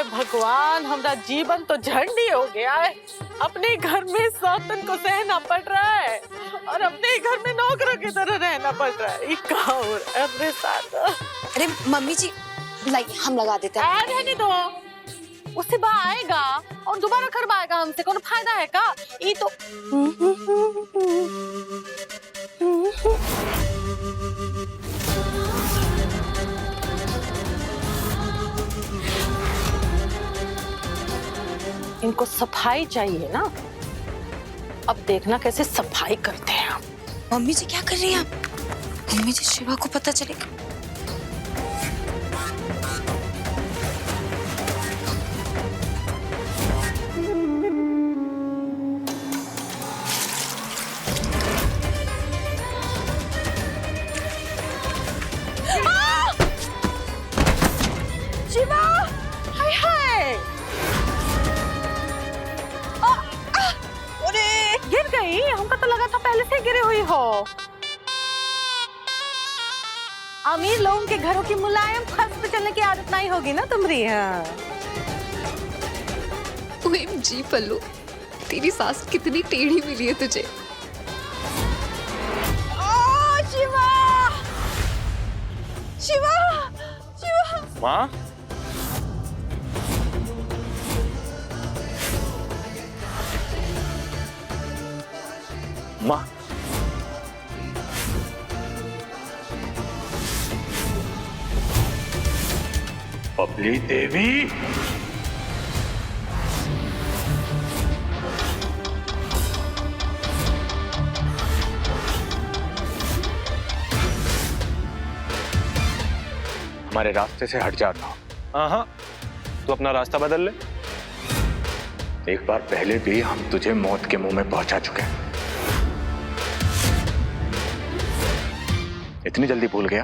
हे भगवान, हमारा जीवन तो झंडी हो गया है। अपने घर में सौतन को सहना पड़ रहा है और अपने घर में नौकरों की तरह रहना पड़ रहा है। और अपने साथ। अरे मम्मी जी, लाइए हम लगा देते हैं। रहने दो, उससे बाहर आएगा और दोबारा करवाएगा हमसे, कोनो फायदा है का? ये तो इनको सफाई चाहिए ना। अब देखना कैसे सफाई करते हैं हम। मम्मी जी क्या कर रही हैं आप? मम्मी जी शिवा को पता चलेगा। शिवा, हाय हाय, गिर गई। हमको तो लगा था पहले से गिरी हुई हो। अमीर लोगों के घरों की मुलायम फर्श पे चलने की आदत नहीं होगी ना तुम्हारी। हाँ। OMG पल्लू, तेरी सास कितनी टेढ़ी मिली है तुझे। शिवा, शिवा, शिवा। माँ, माँ, बबली देवी, हमारे रास्ते से हट जाता। हाँ, तू अपना रास्ता बदल ले। एक बार पहले भी हम तुझे मौत के मुंह में पहुंचा चुके हैं। इतनी जल्दी भूल गया?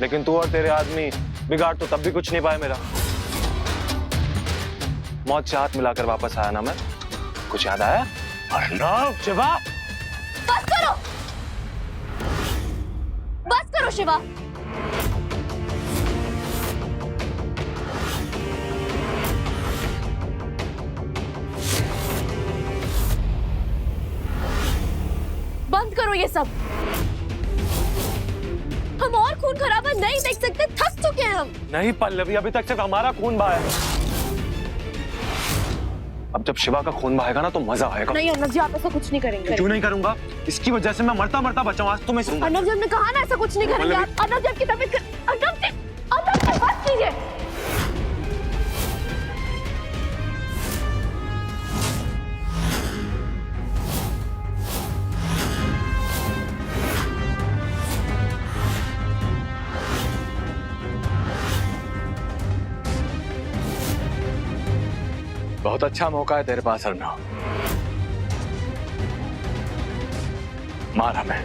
लेकिन तू और तेरे आदमी बिगाड़ तो तब भी कुछ नहीं पाए मेरा। मौत से हाथ मिलाकर वापस आया ना मैं। कुछ याद आया? अर्नव, शिवा, बस करो, बस करो शिवा। बंद करो ये सब। हम और खून खराबा नहीं देख सकते, थक चुके हैं हम। नहीं पल्लवी, अभी तक सिर्फ हमारा खून बहा है। अब जब शिवा का खून बहेगा ना तो मजा आएगा। नहीं अर्नव जी, आप ऐसा कुछ नहीं करेंगे। क्यों नहीं करूंगा? इसकी वजह से मैं मरता मरता बचा हूं। आज तो मैं अर्नव जी, हमने कहा ना ऐसा कुछ नहीं करेंगे। अर्नव जी, आपकी तबीयत अर्नव जी बस कीजिए। बहुत अच्छा मौका है तेरे पास अर्नव। मार हमें,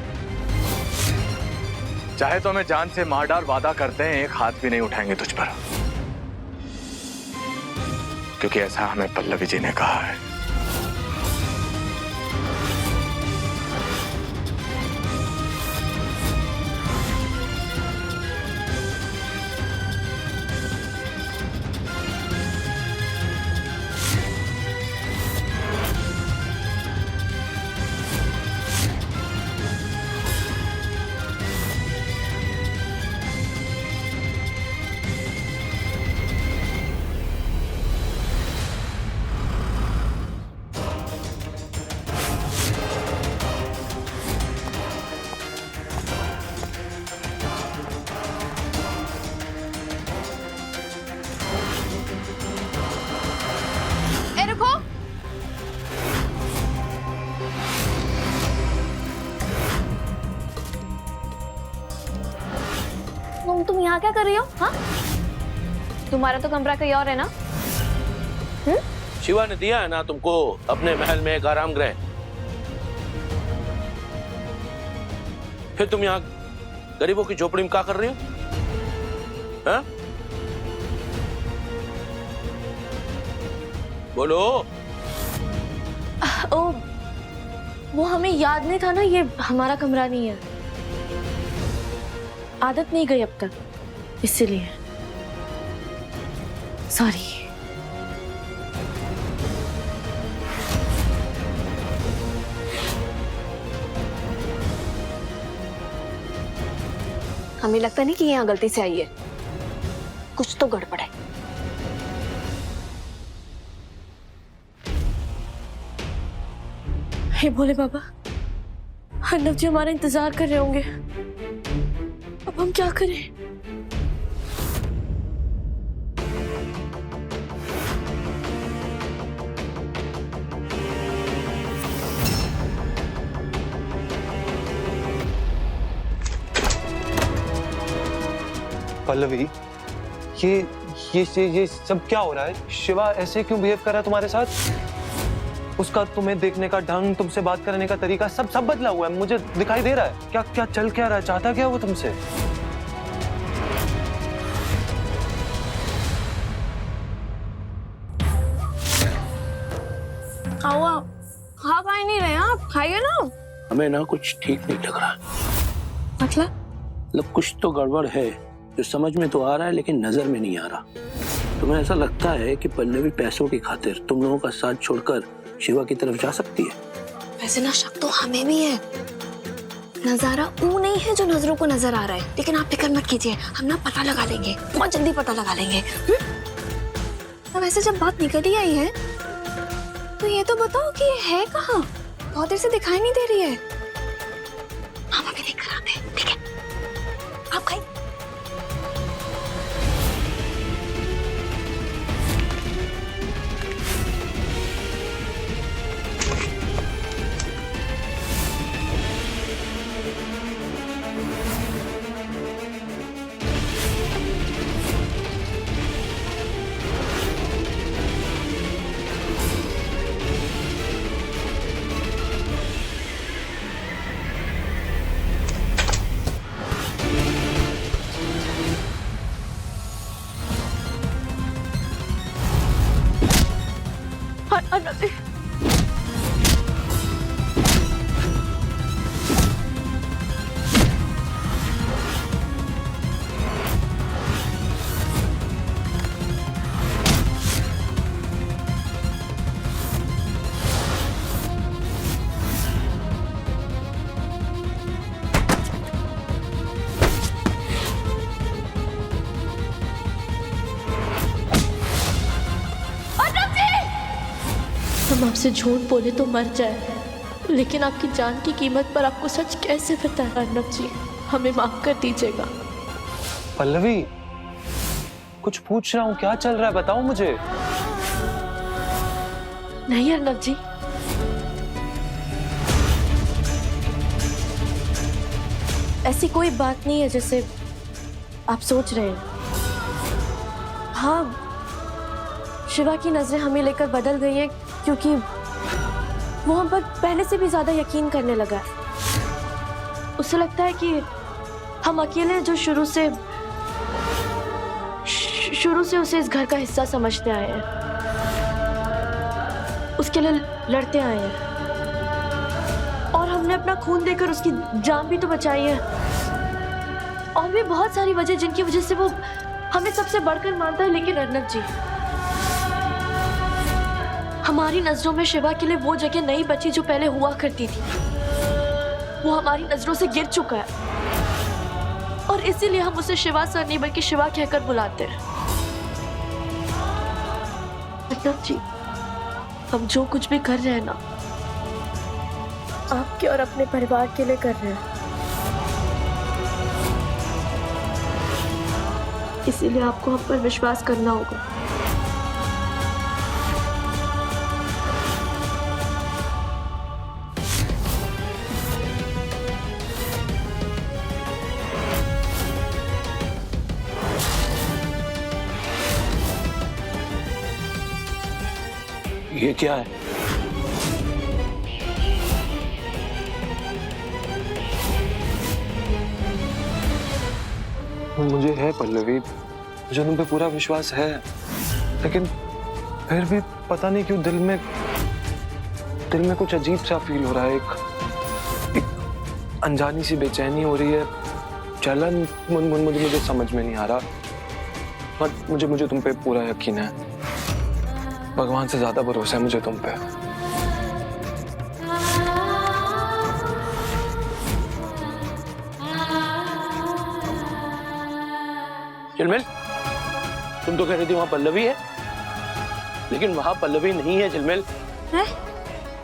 चाहे तो हमें जान से मार डाल, वादा करते हैं एक हाथ भी नहीं उठाएंगे तुझ पर, क्योंकि ऐसा हमें पल्लवी जी ने कहा है। तुम यहाँ क्या कर रही हो? हाँ, तुम्हारा तो कमरा कहीं और है ना? शिवा ने दिया है ना तुमको अपने महल में एक आराम गृह। फिर तुम यहाँ गरीबों की झोपड़ी में क्या कर रही हो? हाँ? बोलो। ओ, वो हमें याद नहीं था ना, ये हमारा कमरा नहीं है। आदत नहीं गई अब तक, इसीलिए। सॉरी। हमें लगता नहीं कि यहाँ गलती से आई है, कुछ तो गड़बड़ है। हे भोले बाबा, अर्नव जी हमारा इंतजार कर रहे होंगे, अब हम क्या करें? पल्लवी, ये सब क्या हो रहा है? शिवा ऐसे क्यों बिहेव कर रहा है तुम्हारे साथ? उसका तुम्हें देखने का ढंग, तुमसे बात करने का तरीका सब बदला हुआ है, मुझे दिखाई दे रहा है। क्या चल क्या रहा है? चाहता क्या वो तुमसे? हाँ, खाई नहीं रहे आप, खाइए ना। हमें ना कुछ ठीक नहीं लग रहा। मतलब कुछ तो गड़बड़ है जो समझ में तो आ रहा है लेकिन नजर में नहीं आ रहा। तुम्हें ऐसा लगता है कि पल्लवी पैसों की खातिर तुम लोगों का साथ छोड़कर शिवा की तरफ जा सकती है? वैसे ना शक तो हमें भी है। नजारा वो नहीं है जो नजरों को नजर आ रहा है, लेकिन आप फिक्र मत कीजिए, हम ना पता लगा लेंगे, बहुत जल्दी पता लगा लेंगे। अब वैसे जब बात निकल ही आई है तो ये तो बताओ कि ये है कहाँ? बहुत देर से दिखाई नहीं दे रही है। हम अभी देख कर आते हैं, ठीक है? आप खाइए। हम आपसे झूठ बोले तो मर जाए, लेकिन आपकी जान की कीमत पर आपको सच कैसे पता है? अर्नव जी, हमें माफ कर दीजिएगा। पल्लवी, कुछ पूछ रहा हूँ, क्या चल रहा है बताओ मुझे। नहीं अर्नव जी, ऐसी कोई बात नहीं है जैसे आप सोच रहे हैं। हाँ, शिवा की नजरें हमें लेकर बदल गई हैं क्योंकि वो हम पर पहले से भी ज्यादा यकीन करने लगा है। उसे लगता है कि हम अकेले जो शुरू से उसे इस घर का हिस्सा समझते आए हैं, उसके लिए लड़ते आए हैं, और हमने अपना खून देकर उसकी जान भी तो बचाई है। और भी बहुत सारी वजह जिनकी वजह से वो हमें सबसे बढ़कर मानता है। लेकिन अर्नव जी, हमारी नजरों में शिवा के लिए वो जगह नहीं बची जो पहले हुआ करती थी। वो हमारी नजरों से गिर चुका है और इसीलिए हम उसे शिवा सर नहीं बल्कि शिवा कहकर बुलाते हैं। अर्नव जी, हम जो कुछ भी कर रहे हैं ना, आपके और अपने परिवार के लिए कर रहे हैं, इसीलिए आपको हम पर विश्वास करना होगा। ये क्या है? मुझे है पल्लवी, मुझे तुम पे पूरा विश्वास है, लेकिन फिर भी पता नहीं क्यों दिल में कुछ अजीब सा फील हो रहा है। एक अनजानी सी बेचैनी हो रही है, जलन मुझे समझ में नहीं आ रहा। बट मुझे तुम पे पूरा यकीन है। भगवान से ज्यादा भरोसा है मुझे तुम पे। झिलमिल, तुम तो कह रही थी वहां पल्लवी है, लेकिन वहां पल्लवी नहीं है झिलमिल। है?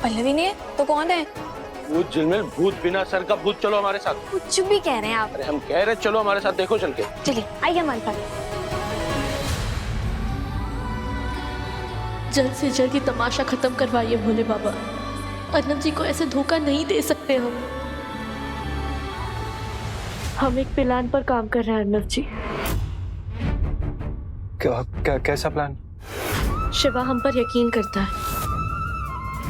पल्लवी नहीं है तो कौन है? वो झिलमिल भूत, बिना सर का भूत। चलो हमारे साथ। कुछ भी कह रहे हैं आप। अरे हम कह रहे चलो हमारे साथ, देखो चल के। चलिए आइए हमारे पास। जल्द से जल्द ये तमाशा खत्म करवाइए भोले बाबा। अर्नब जी को ऐसे धोखा नहीं दे सकते हम एक प्लान पर काम कर रहे हैं अर्नब जी। कैसा प्लान? शिवा हम पर यकीन करता है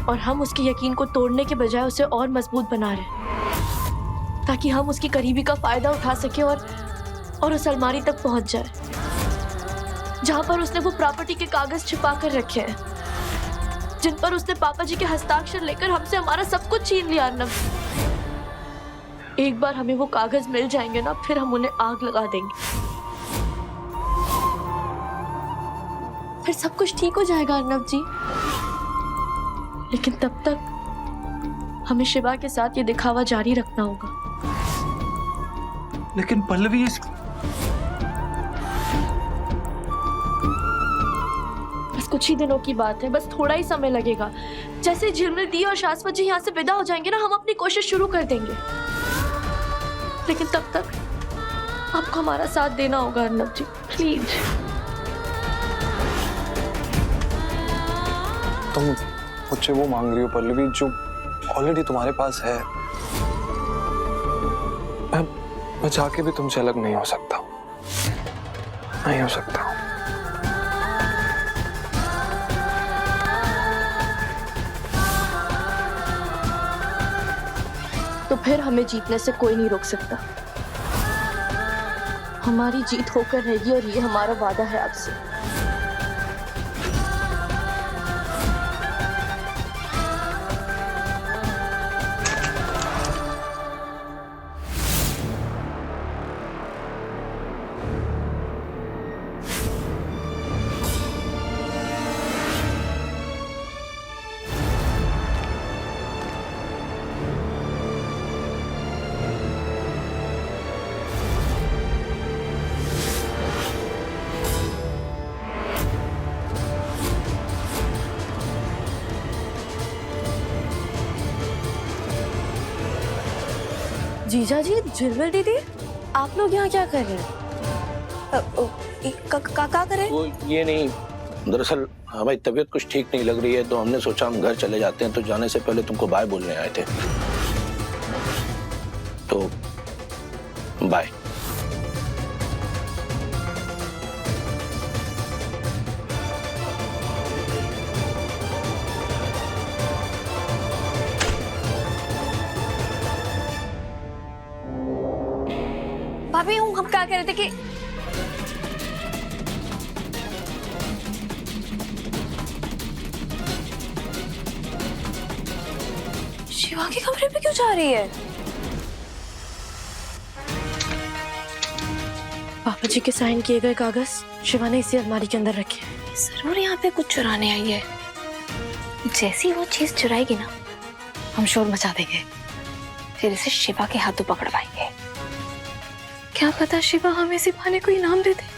और हम उसके यकीन को तोड़ने के बजाय उसे और मजबूत बना रहे हैं ताकि हम उसकी करीबी का फायदा उठा सके और उस अलमारी तक पहुंच जाए जहां पर उसने वो प्रॉपर्टी के कागज छिपा कर रखे हैं जिन पर उसने पापा जी के हस्ताक्षर लेकर हमसे हमारा सब कुछ छीन लिया। अर्नब, एक बार हमें वो कागज मिल जाएंगे ना, फिर हम उन्हें आग लगा देंगे, फिर सब कुछ ठीक हो जाएगा अर्नब जी। लेकिन तब तक हमें शिवा के साथ ये दिखावा जारी रखना होगा। लेकिन पल्लवी बस कुछ ही दिनों की बात है, बस थोड़ा ही समय लगेगा। जैसे झिलमिल दी और शाश्वत जी यहाँ से विदा हो जाएंगे ना, हम अपनी कोशिश शुरू कर देंगे। लेकिन तब तक आपको हमारा साथ देना होगा अर्नब जी, प्लीज। तुम मुझसे वो मांग रही हो पल्लवी जो ऑलरेडी तुम्हारे पास है। मैं चाह के भी तुमसे अलग नहीं हो सकता, नहीं हो सकता। तो फिर हमें जीतने से कोई नहीं रोक सकता। हमारी जीत होकर रहेगी और ये हमारा वादा है आपसे। जीजा जी, झिलमिल दीदी, आप लोग यहाँ क्या कर रहे हैं? का कर रहे हैं? वो ये नहीं, दरअसल हमारी तबीयत कुछ ठीक नहीं लग रही है तो हमने सोचा हम घर चले जाते हैं, तो जाने से पहले तुमको बाय बोलने आए थे। तो बाय। भाभी हम क्या कह रहे थे कि शिवा के कमरे पे क्यों जा रही है? पापा जी के साइन किए गए कागज शिवा ने इसी अलमारी के अंदर रखे। जरूर यहाँ पे कुछ चुराने आई है। जैसी वो चीज चुराएगी ना, हम शोर मचा देंगे, फिर इसे शिवा के हाथों पकड़वाएंगे। क्या पता शिवा हमें इसी बहाने को इनाम दे दे।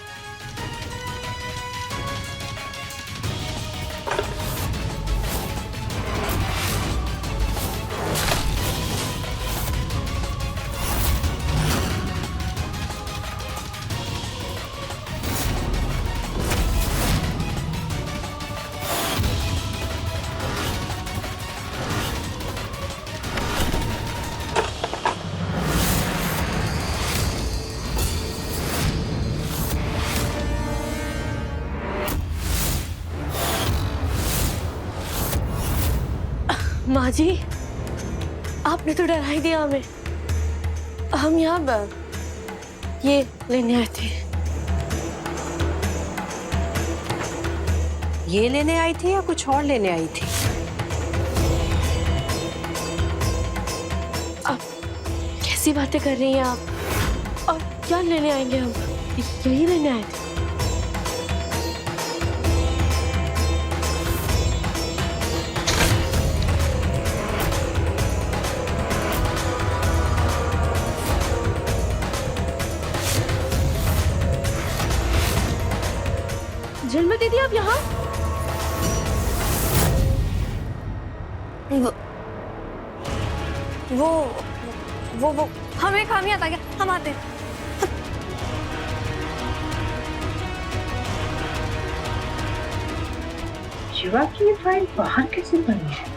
माँ जी, आपने तो डरा ही दिया हमें। हम यहाँ ये लेने आए थे। ये लेने आई थी या कुछ और लेने आई थी? आप कैसी बातें कर रही हैं आप? और क्या लेने आएंगे हम? यही लेने आए थे। वो हमें काम नहीं आता क्या? हम आते हैं। शिवा की ये फाइल बाहर कैसे बनी है?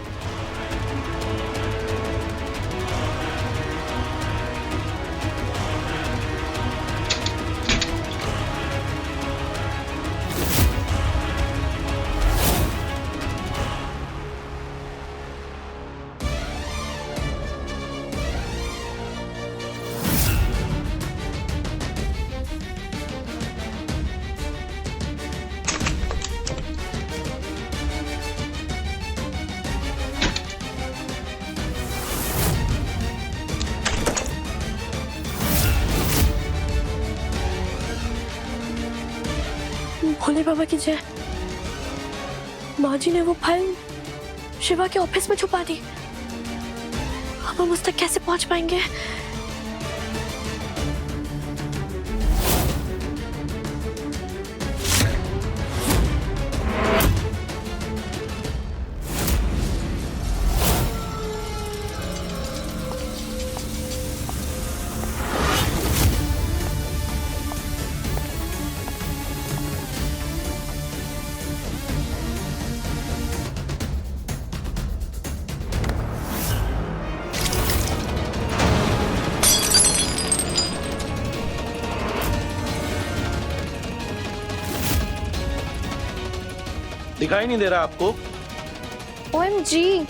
भोले बाबा की जय। माँ जी ने वो फाइल शिवा के ऑफिस में छुपा दी। अब हम उस तक कैसे पहुंच पाएंगे? दिखाई नहीं दे रहा आपको? OMG,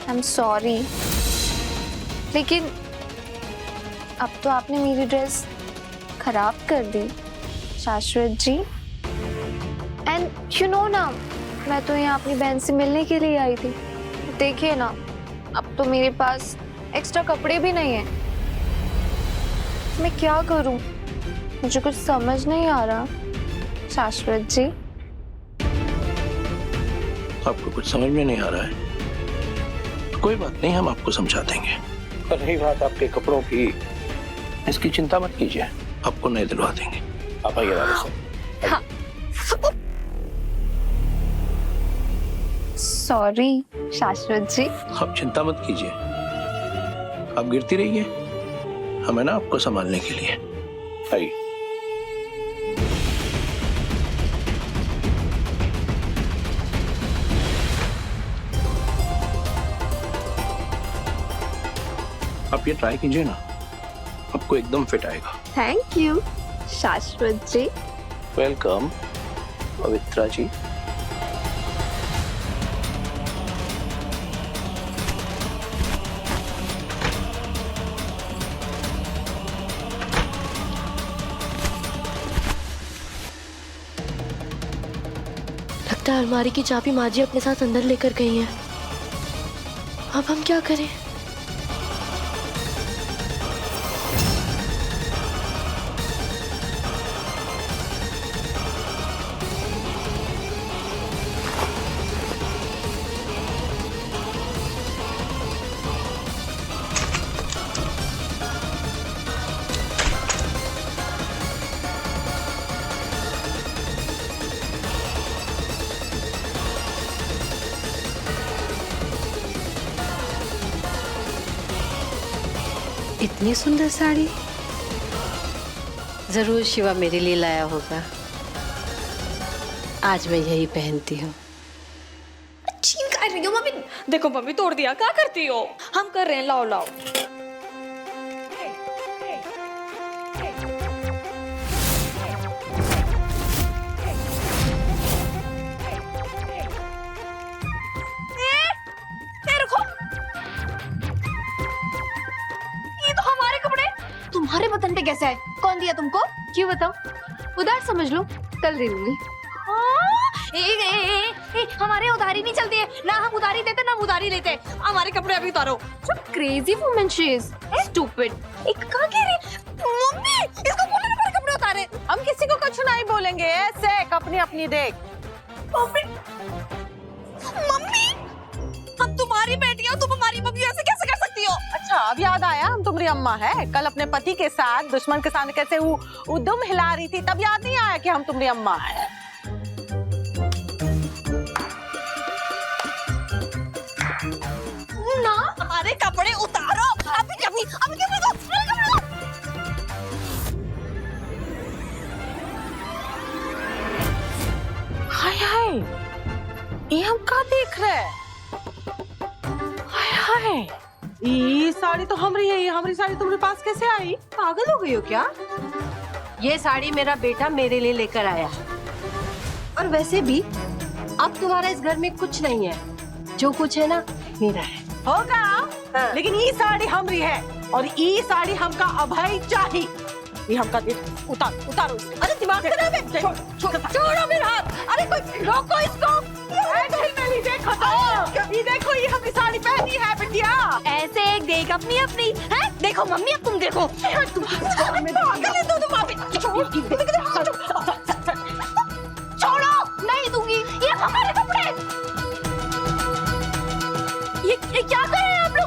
I'm sorry, लेकिन अब तो आपने मेरी ड्रेस खराब कर दी शाश्वत जी। एंड यू नो ना, मैं तो यहाँ अपनी बहन से मिलने के लिए आई थी। देखिए ना, अब तो मेरे पास एक्स्ट्रा कपड़े भी नहीं है। मैं क्या करूँ? मुझे कुछ समझ नहीं आ रहा शाश्वत जी। आपको कुछ समझ में नहीं आ रहा है तो कोई बात नहीं, हम आपको समझा देंगे। पर रही बात आपके कपड़ों की, इसकी चिंता मत कीजिए, आपको नए दिलवा देंगे। आप आइए राधा साहब। हाँ। सॉरी शाश्वत जी। आप चिंता मत कीजिए, आप गिरती रहिए, हमें ना आपको संभालने के लिए। आइए। आप ये ट्राई कीजिए ना, आपको एकदम फिट आएगा। थैंक यू शाश्वत जी। वेलकम पवित्रा जी। लगता है अलमारी की चाबी माँ जी अपने साथ अंदर लेकर गई हैं। अब हम क्या करें? इतनी सुंदर साड़ी जरूर शिवा मेरे लिए लाया होगा। आज मैं यही पहनती हूँ। छीन खा रही हो मम्मी। देखो मम्मी, तोड़ दिया। क्या करती हो? हम कर रहे हैं, लाओ लाओ। तुम्हारे बटन पे कैसा है? कौन दिया तुमको? क्यों बताओ? उधार समझ लो, कल दे दूंगी। हमारे उधारी नहीं चलती है, ना हम उधारी देते ना उधारी लेते। हमारे कपड़े अभी उतारो। Crazy woman she is, stupid. एक कहाँ गिरी? मम्मी, इसको बोलो ना हमारे कपड़े उतारे। हम किसी को कुछ नहीं बोलेंगे, ऐसे अपनी अपनी देख। मम्मी, हम तुम्हारी बेटी हो, तुम हमारी मम्मी, ऐसे कैसे कर सकती हो? अच्छा, अब याद आया हम तुम्हारी अम्मा है। कल अपने पति के साथ दुश्मन के सामने कैसे वो दुम हिला रही थी, तब याद नहीं आया कि हम तुम्हारी अम्मा है। ये हम का देख रहे हैं? हाय हाय, ये साड़ी तो हमारी है, ये हमारी साड़ी तुम्हारे पास कैसे आई? पागल हो गई हो क्या? ये साड़ी मेरा बेटा मेरे लिए लेकर आया। और वैसे भी अब तुम्हारा इस घर में कुछ नहीं है, जो कुछ है ना मेरा है। होगा हाँ। लेकिन ये साड़ी हमारी है और ये साड़ी हमका अभय चाहिए। ये हमका दे, उतारो इसे। अरे दिमाग खराब है, छोड़ो मेरा हाथ। अरे कोई रोको इसको। ये देखो तो, ये देखो ये हमारी साड़ी पहनी है बिटिया। ऐसे एक देख अपनी अपनी है। देखो मम्मी अब तुम देखो। छोड़ो, नहीं दूंगी। ये हमारे कपड़े। ये क्या कर रहे हैं आप लोग?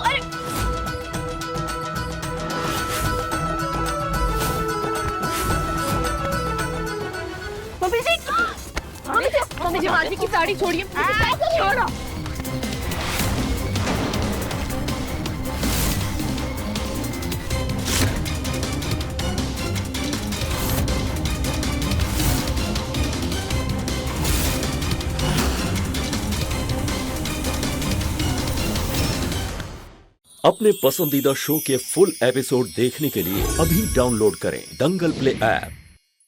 अरे मम्मी जी माँ जी की साड़ी छोड़िए। छोड़ो। अपने पसंदीदा शो के फुल एपिसोड देखने के लिए अभी डाउनलोड करें दंगल प्ले ऐप।